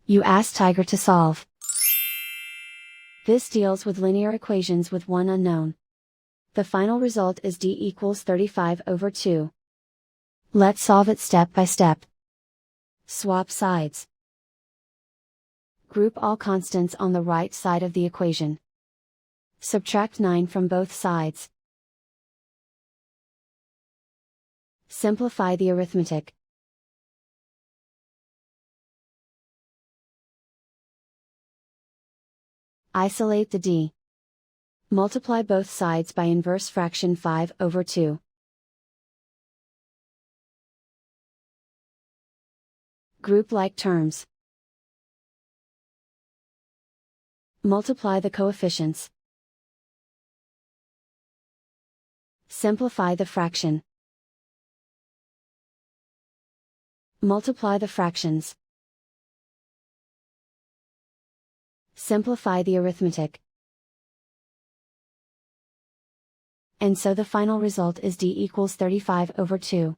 You ask Tiger to solve. This deals with linear equations with one unknown. The final result is d equals 35/2. Let's solve it step by step. Swap sides. Group all constants on the right side of the equation. Subtract 9 from both sides. Simplify the arithmetic. Isolate the d. Multiply both sides by inverse fraction 5/2. Group like terms. Multiply the coefficients. Simplify the fraction. Multiply the fractions. Simplify the arithmetic. And so the final result is d equals 35/2.